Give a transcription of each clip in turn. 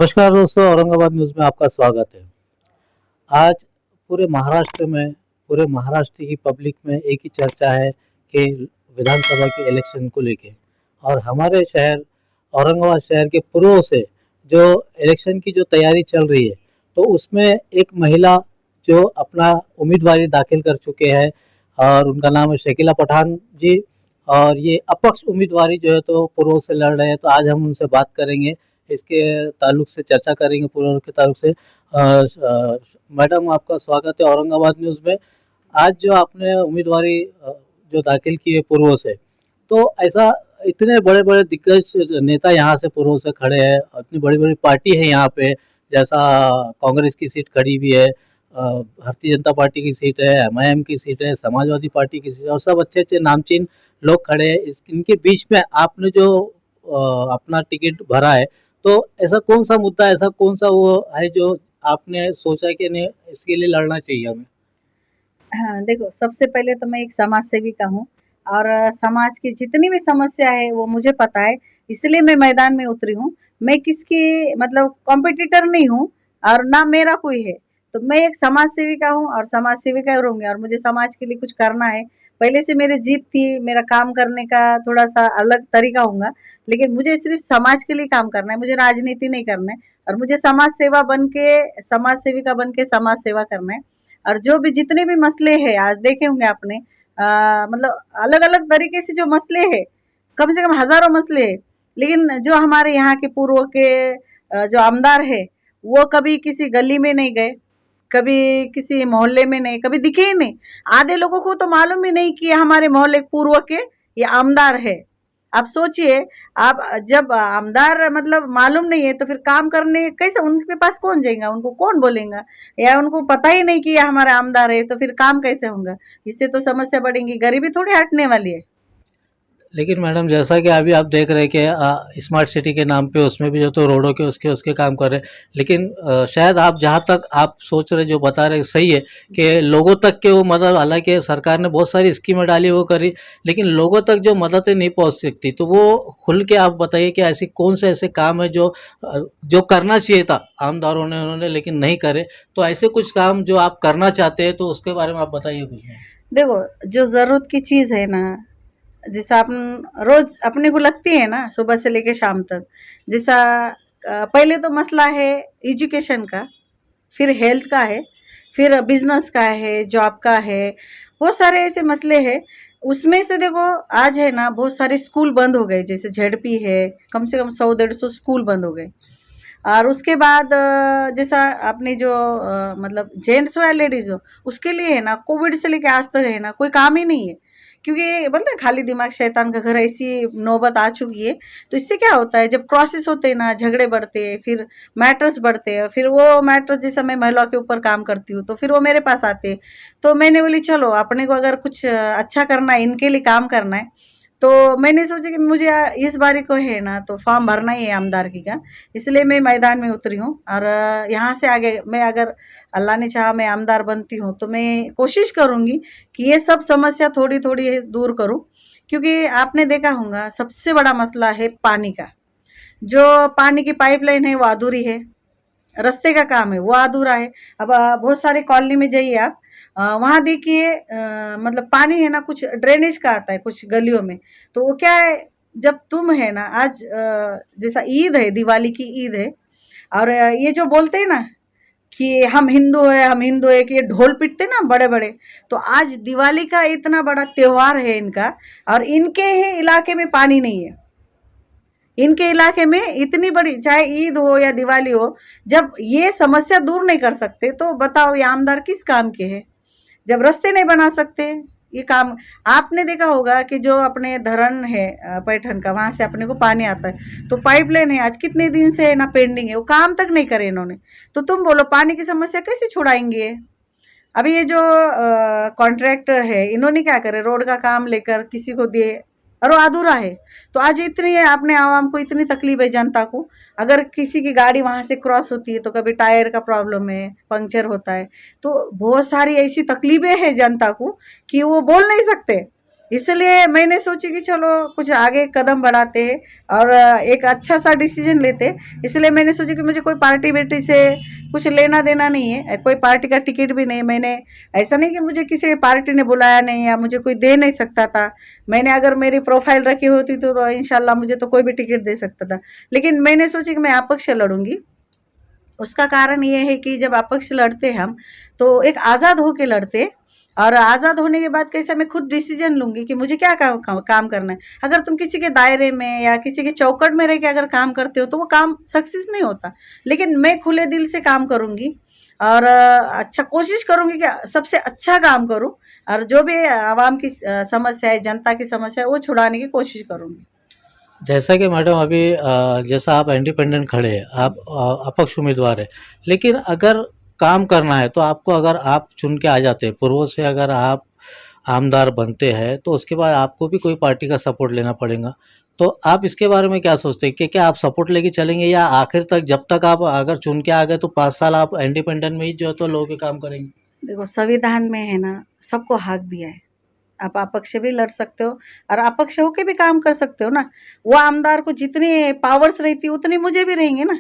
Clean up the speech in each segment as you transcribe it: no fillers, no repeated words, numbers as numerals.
नमस्कार दोस्तों, औरंगाबाद न्यूज़ में आपका स्वागत है। आज पूरे महाराष्ट्र में, पूरे महाराष्ट्र की पब्लिक में एक ही चर्चा है कि विधानसभा के इलेक्शन को लेके और हमारे शहर औरंगाबाद शहर के पूर्व से जो इलेक्शन की जो तैयारी चल रही है, तो उसमें एक महिला जो अपना उम्मीदवारी दाखिल कर चुके हैं और उनका नाम है शकीला पठान जी। और ये अपक्ष उम्मीदवारी जो है तो पूर्व से लड़ रहे हैं, तो आज हम उनसे बात करेंगे, इसके ताल्लुक से चर्चा करेंगे पूर्व के ताल्लुक से। मैडम, आपका स्वागत है औरंगाबाद न्यूज़ में। आज जो आपने उम्मीदवारी जो दाखिल की है पूर्व से, तो ऐसा इतने बड़े बड़े दिग्गज नेता यहाँ से पूर्व से खड़े हैं, इतनी बड़ी बड़ी पार्टी है यहाँ पे, जैसा कांग्रेस की सीट खड़ी हुई है, भारतीय जनता पार्टी की सीट है, एमआईएम की सीट है, समाजवादी पार्टी की सीट है और सब अच्छे अच्छे नामचीन लोग खड़े हैं। इनके बीच में आपने जो अपना टिकट भरा है, तो ऐसा कौन सा मुद्दा, ऐसा कौन सा वो है जो आपने सोचा कि नहीं इसके लिए लड़ना चाहिए हमें? हाँ, देखो सबसे पहले तो मैं एक समाज सेविका हूँ और समाज की जितनी भी समस्या है वो मुझे पता है, इसलिए मैं मैदान में उतरी हूँ। मैं किसकी मतलब कॉम्पिटिटर नहीं हूँ और ना मेरा कोई है। तो मैं एक समाज सेविका हूँ और समाज सेविका रहूँगी और मुझे समाज के लिए कुछ करना है। पहले से मेरी जीत थी, मेरा काम करने का थोड़ा-सा अलग तरीका होगा, लेकिन मुझे सिर्फ़ समाज के लिए काम करना है, मुझे राजनीति नहीं करना है और मुझे समाज सेवा बन के समाज सेविका बन के समाज सेवा करना है। और जो भी जितने भी मसले हैं आज देखे होंगे आपने, मतलब अलग अलग तरीके से जो मसले हैं, कम से कम हजारों मसले हैं, लेकिन जो हमारे यहाँ के पूर्व के जो आमदार है वो कभी किसी गली में नहीं गए, कभी किसी मोहल्ले में नहीं, कभी दिखे ही नहीं। आधे लोगों को तो मालूम ही नहीं कि ये हमारे मोहल्ले पूर्व के ये आमदार है। आप सोचिए, आप जब आमदार मतलब मालूम नहीं है तो फिर काम करने कैसे, उनके पास कौन जाएगा, उनको कौन बोलेगा, या उनको पता ही नहीं कि ये हमारा आमदार है तो फिर काम कैसे होगा। इससे तो समस्या बढ़ेगी, गरीबी थोड़ी हटने वाली है। लेकिन मैडम, जैसा कि अभी आप देख रहे हैं कि स्मार्ट सिटी के नाम पे उसमें भी जो तो रोडों के उसके उसके काम कर रहे हैं, लेकिन शायद आप जहाँ तक आप सोच रहे, जो बता रहे सही है कि लोगों तक के वो मदद, हालांकि सरकार ने बहुत सारी स्कीमें डाली वो करी, लेकिन लोगों तक जो मददें नहीं पहुँच सकती, तो वो खुल के आप बताइए कि ऐसी कौन से ऐसे काम है जो करना चाहिए था आमदारों ने, उन्होंने लेकिन नहीं करे। तो ऐसे कुछ काम जो आप करना चाहते हैं, तो उसके बारे में आप बताइए कुछ। देखो, जो जरूरत की चीज है ना, जैसा अपन रोज अपने को लगती है ना सुबह से लेके शाम तक, जैसा पहले तो मसला है एजुकेशन का, फिर हेल्थ का है, फिर बिजनेस का है, जॉब का है, बहुत सारे ऐसे मसले हैं। उसमें से देखो, आज है ना बहुत सारे स्कूल बंद हो गए, जैसे झेडपी है, कम से कम 100-150 स्कूल बंद हो गए। और उसके बाद जैसा आपने जो मतलब जेंट्स हो या लेडीज हो, उसके लिए है ना कोविड से लेके आज तक है ना कोई काम ही नहीं है, क्योंकि बोलते हैं खाली दिमाग शैतान का घर, ऐसी नौबत आ चुकी है। तो इससे क्या होता है, जब क्रॉसेस होते हैं ना, झगड़े बढ़ते हैं, फिर मैटर्स बढ़ते हैं, फिर वो मैटर्स जैसा मैं महिला के ऊपर काम करती हूँ तो फिर वो मेरे पास आते हैं। तो मैंने बोली चलो अपने को अगर कुछ अच्छा करना है, इनके लिए काम करना है, तो मैंने सोचा कि मुझे इस बारी को है ना तो फॉर्म भरना ही है आमदारगी का। इसलिए मैं मैदान में उतरी हूँ और यहाँ से आगे मैं, अगर अल्लाह ने चाहा मैं आमदार बनती हूँ तो मैं कोशिश करूँगी कि ये सब समस्या थोड़ी थोड़ी दूर करूँ। क्योंकि आपने देखा होगा सबसे बड़ा मसला है पानी का। जो पानी की पाइपलाइन है वो अधूरी है, रास्ते का काम है वो अधूरा है। अब बहुत सारे कॉलोनी में जाइए आप, वहाँ देखिए मतलब पानी है ना कुछ ड्रेनेज का आता है कुछ गलियों में। तो वो क्या है, जब तुम है ना आज जैसा ईद है, दिवाली की ईद है, और ये जो बोलते हैं ना कि हम हिंदू है, कि ये ढोल पीटते ना बड़े बड़े, तो आज दिवाली का इतना बड़ा त्योहार है इनका, और इनके ही इलाके में पानी नहीं है। इनके इलाके में इतनी बड़ी चाहे ईद हो या दिवाली हो, जब ये समस्या दूर नहीं कर सकते तो बताओ ये आमदार किस काम के हैं। जब रास्ते नहीं बना सकते, ये काम आपने देखा होगा कि जो अपने धरण है पैठन का, वहां से अपने को पानी आता है, तो पाइपलाइन है आज कितने दिन से है ना पेंडिंग है, वो काम तक नहीं करे इन्होंने। तो तुम बोलो पानी की समस्या कैसे छुड़ाएंगे। अभी ये जो कॉन्ट्रैक्टर है, इन्होंने क्या करे, रोड का काम लेकर किसी को दिए और वो अधूरा है। तो आज इतनी आपने आवाम को इतनी तकलीफ है, जनता को, अगर किसी की गाड़ी वहां से क्रॉस होती है तो कभी टायर का प्रॉब्लम है, पंक्चर होता है, तो बहुत सारी ऐसी तकलीफें हैं जनता को कि वो बोल नहीं सकते। इसलिए मैंने सोची कि चलो कुछ आगे कदम बढ़ाते हैं और एक अच्छा सा डिसीजन लेते हैं। इसलिए मैंने सोची कि मुझे कोई पार्टी बेटी से कुछ लेना देना नहीं है, कोई पार्टी का टिकट भी नहीं। मैंने ऐसा नहीं कि मुझे किसी पार्टी ने बुलाया नहीं या मुझे कोई दे नहीं सकता था। मैंने अगर मेरी प्रोफाइल रखी होती तो इंशाल्लाह मुझे तो कोई भी टिकट दे सकता था। लेकिन मैंने सोची कि मैं अपक्ष लड़ूंगी। उसका कारण ये है कि जब अपक्ष लड़ते हम तो एक आज़ाद होके लड़ते, और आज़ाद होने के बाद कैसे मैं खुद डिसीजन लूंगी कि मुझे क्या काम करना है। अगर तुम किसी के दायरे में या किसी के चौकट में रह के अगर काम करते हो तो वो काम सक्सेस नहीं होता। लेकिन मैं खुले दिल से काम करूंगी और अच्छा कोशिश करूंगी कि सबसे अच्छा काम करूं, और जो भी आवाम की समस्या है, जनता की समस्या है, वो छुड़ाने की कोशिश करूंगी। जैसा कि मैडम अभी जैसा आप इंडिपेंडेंट खड़े हैं, आप अपक्ष उम्मीदवार है, लेकिन अगर काम करना है तो आपको, अगर आप चुन के आ जाते हैं पूर्व से, अगर आप आमदार बनते हैं तो उसके बाद आपको भी कोई पार्टी का सपोर्ट लेना पड़ेगा। तो आप इसके बारे में क्या सोचते हैं कि क्या आप सपोर्ट लेके चलेंगे, या आखिर तक जब तक आप अगर चुन के आ गए तो 5 साल आप इंडिपेंडेंट में ही जो है तो लोगों के काम करेंगे? देखो संविधान में है ना, सबको हक दिया है। आप अपक्ष भी लड़ सकते हो और अपक्ष होके भी काम कर सकते हो ना। वो आमदार को जितनी पावर्स रहती है उतनी मुझे भी रहेंगे ना।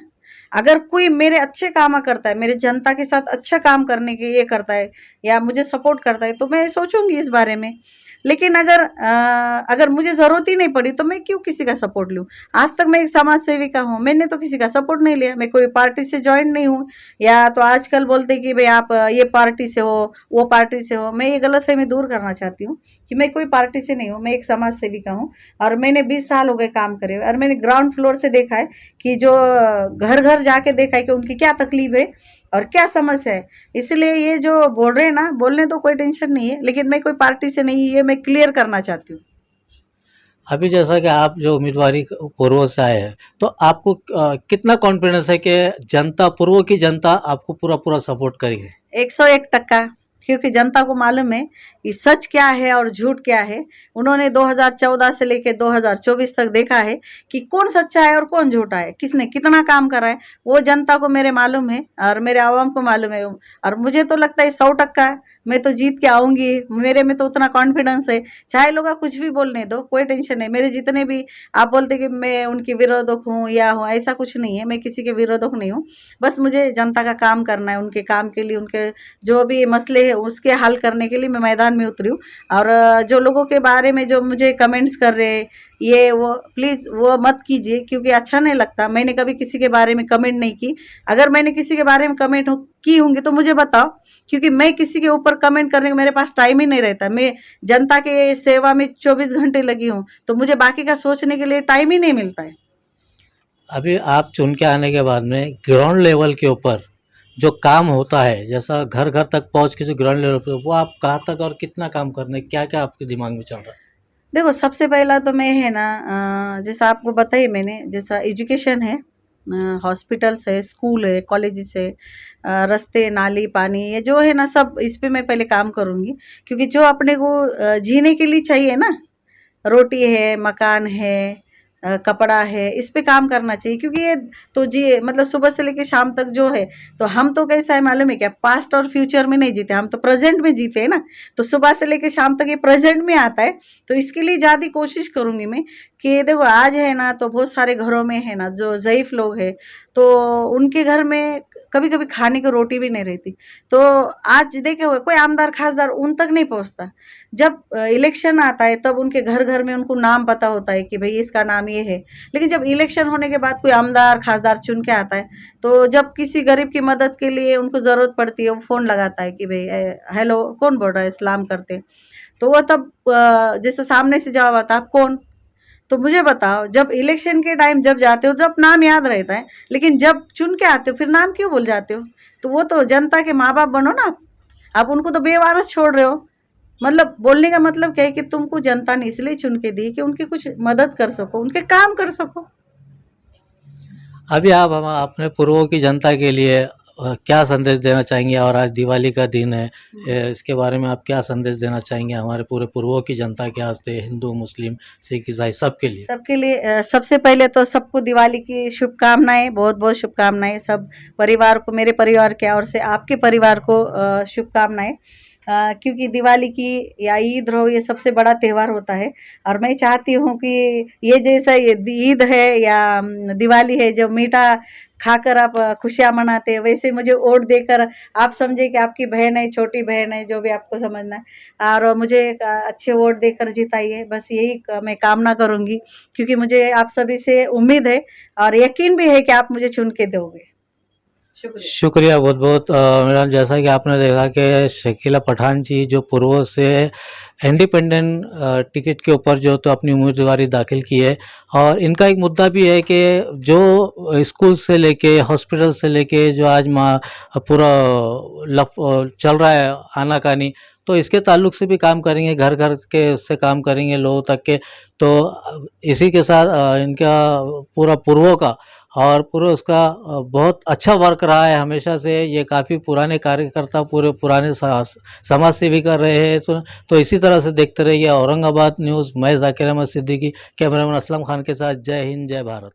अगर कोई मेरे अच्छे काम करता है, मेरे जनता के साथ अच्छा काम करने के ये करता है या मुझे सपोर्ट करता है, तो मैं सोचूंगी इस बारे में। लेकिन अगर मुझे ज़रूरत ही नहीं पड़ी तो मैं क्यों किसी का सपोर्ट लूँ। आज तक मैं एक समाज सेविका हूँ, मैंने तो किसी का सपोर्ट नहीं लिया। मैं कोई पार्टी से ज्वाइन नहीं हूँ। या तो आजकल बोलते कि भाई आप ये पार्टी से हो, वो पार्टी से हो। मैं ये गलतफहमी दूर करना चाहती हूँ कि मैं कोई पार्टी से नहीं हूँ, मैं एक समाज सेविका हूँ। और मैंने 20 साल हो गए काम करे हुए, और मैंने ग्राउंड फ्लोर से देखा है कि जो घर घर जाके देखा है कि उनकी क्या तकलीफ है और क्या समस्या है। इसलिए ये जो बोल रहे हैं ना, बोलने तो कोई टेंशन नहीं है, लेकिन मैं कोई पार्टी से नहीं, ये मैं क्लियर करना चाहती हूँ। अभी जैसा कि आप जो उम्मीदवारी पूर्व से आए हैं, तो आपको कितना कॉन्फिडेंस है कि जनता, पूर्व की जनता आपको पूरा पूरा सपोर्ट करेगी? 101%, क्योंकि जनता को मालूम है कि सच क्या है और झूठ क्या है। उन्होंने 2014 से लेकर 2024 तक देखा है कि कौन सच्चा है और कौन झूठा है, किसने कितना काम करा है। वो जनता को मेरे मालूम है और मेरे आवाम को मालूम है। और मुझे तो लगता है 100% मैं तो जीत के आऊंगी। मेरे में तो उतना कॉन्फिडेंस है। चाहे लोग कुछ भी बोलने दो, कोई टेंशन नहीं। मेरे जितने भी आप बोलते कि मैं उनकी विरोधक हूँ या हूँ, ऐसा कुछ नहीं है। मैं किसी के विरोधक नहीं हूँ। बस मुझे जनता का काम करना है, उनके काम के लिए, उनके जो भी मसले हैं उसके हल करने के लिए मैं मैदान में उतरी हूँ। और जो लोगों के बारे में जो मुझे कमेंट्स कर रहे हैं, ये वो प्लीज़ वो मत कीजिए, क्योंकि अच्छा नहीं लगता। मैंने कभी किसी के बारे में कमेंट नहीं की। अगर मैंने किसी के बारे में कमेंट की होंगी तो मुझे बताओ, क्योंकि मैं किसी के ऊपर कमेंट करने का मेरे पास टाइम ही नहीं रहता। मैं जनता के सेवा में 24 घंटे लगी हूँ, तो मुझे बाकी का सोचने के लिए टाइम ही नहीं मिलता है। अभी आप चुन के आने के बाद में ग्राउंड लेवल के ऊपर जो काम होता है, जैसा घर घर तक पहुंच के जो ग्राउंड लेवल पे, वो आप कहाँ तक और कितना काम करने, क्या क्या आपके दिमाग में चल रहा है? देखो सबसे पहला तो मैं है ना, जैसा आपको बताइए मैंने, जैसा एजुकेशन है, हॉस्पिटल्स है, स्कूल है, कॉलेजेस है, रास्ते, नाली, पानी, ये जो है ना सब इस पे मैं पहले काम करूँगी। क्योंकि जो अपने को जीने के लिए चाहिए ना, रोटी है, मकान है, कपड़ा है, इस पे काम करना चाहिए। क्योंकि ये तो जी मतलब सुबह से लेकर शाम तक जो है, तो हम तो कैसा है मालूम है क्या, पास्ट और फ्यूचर में नहीं जीते, हम तो प्रेजेंट में जीते हैं ना। तो सुबह से लेकर शाम तक ये प्रेजेंट में आता है। तो इसके लिए ज़्यादा कोशिश करूँगी मैं कि देखो आज है ना, तो बहुत सारे घरों में है ना जो ज़ईफ़ लोग हैं, तो उनके घर में कभी कभी खाने को रोटी भी नहीं रहती। तो आज देखे हुए कोई आमदार खासदार उन तक नहीं पहुंचता। जब इलेक्शन आता है तब उनके घर घर में उनको नाम पता होता है कि भाई इसका नाम ये है। लेकिन जब इलेक्शन होने के बाद कोई आमदार खासदार चुन के आता है, तो जब किसी गरीब की मदद के लिए उनको ज़रूरत पड़ती है, वो फ़ोन लगाता है कि भाई हेलो कौन बोल रहा है, सलाम करते। तो वो तब जैसे सामने से जवाब आता, आप कौन। तो मुझे बताओ, जब इलेक्शन के टाइम जब जाते हो जब नाम याद रहता है, लेकिन जब चुन के आते हो फिर नाम क्यों भूल जाते हो। तो वो तो जनता के माँ बाप बनो ना आप उनको तो बेवारस छोड़ रहे हो। मतलब बोलने का मतलब क्या है कि तुमको जनता ने इसलिए चुन के दी कि उनकी कुछ मदद कर सको, उनके काम कर सको। अभी आप हम अपने पूर्वों की जनता के लिए क्या संदेश देना चाहेंगे, और आज दिवाली का दिन है, इसके बारे में आप क्या संदेश देना चाहेंगे हमारे पूरे पूर्वों की जनता के वास्ते, हिंदू, मुस्लिम, सिख, ईसाई सबके लिए? सबके लिए सबसे पहले तो सबको दिवाली की शुभकामनाएं, बहुत बहुत शुभकामनाएं। सब परिवार को, मेरे परिवार की ओर से आपके परिवार को शुभकामनाएं। क्योंकि दिवाली की या ईद हो, ये सबसे बड़ा त्यौहार होता है। और मैं चाहती हूँ कि ये जैसा ये ईद है या दिवाली है, जो मीठा खाकर आप खुशियाँ मनाते हैं, वैसे मुझे वोट देकर आप समझे कि आपकी बहन है, छोटी बहन है, जो भी आपको समझना है, और मुझे एक अच्छे वोट देकर जिताइए। बस यही मैं कामना करूँगी, क्योंकि मुझे आप सभी से उम्मीद है और यकीन भी है कि आप मुझे चुन के दोगे। शुक्रिया। शुक्रिया बहुत बहुत मैडम। जैसा कि आपने देखा कि शकीला पठान जी जो पूर्व से इंडिपेंडेंट टिकट के ऊपर जो तो अपनी उम्मीदवारी दाखिल की है, और इनका एक मुद्दा भी है कि जो स्कूल से लेके हॉस्पिटल से लेके जो आज पूरा चल रहा है आनाकानी, तो इसके ताल्लुक से भी काम करेंगे, घर घर के से काम करेंगे लोगों तक के। तो इसी के साथ इनका पूरा पूर्वों का और पूरा उसका बहुत अच्छा वर्क रहा है हमेशा से। ये काफ़ी पुराने कार्यकर्ता पूरे पुराने समाज सेवी कर रहे हैं। तो इसी तरह से देखते रहिए औरंगाबाद न्यूज़। मैं ज़ाकिर अहमद सिद्दीकी, कैमरामैन असलम खान के साथ। जय हिंद, जय भारत।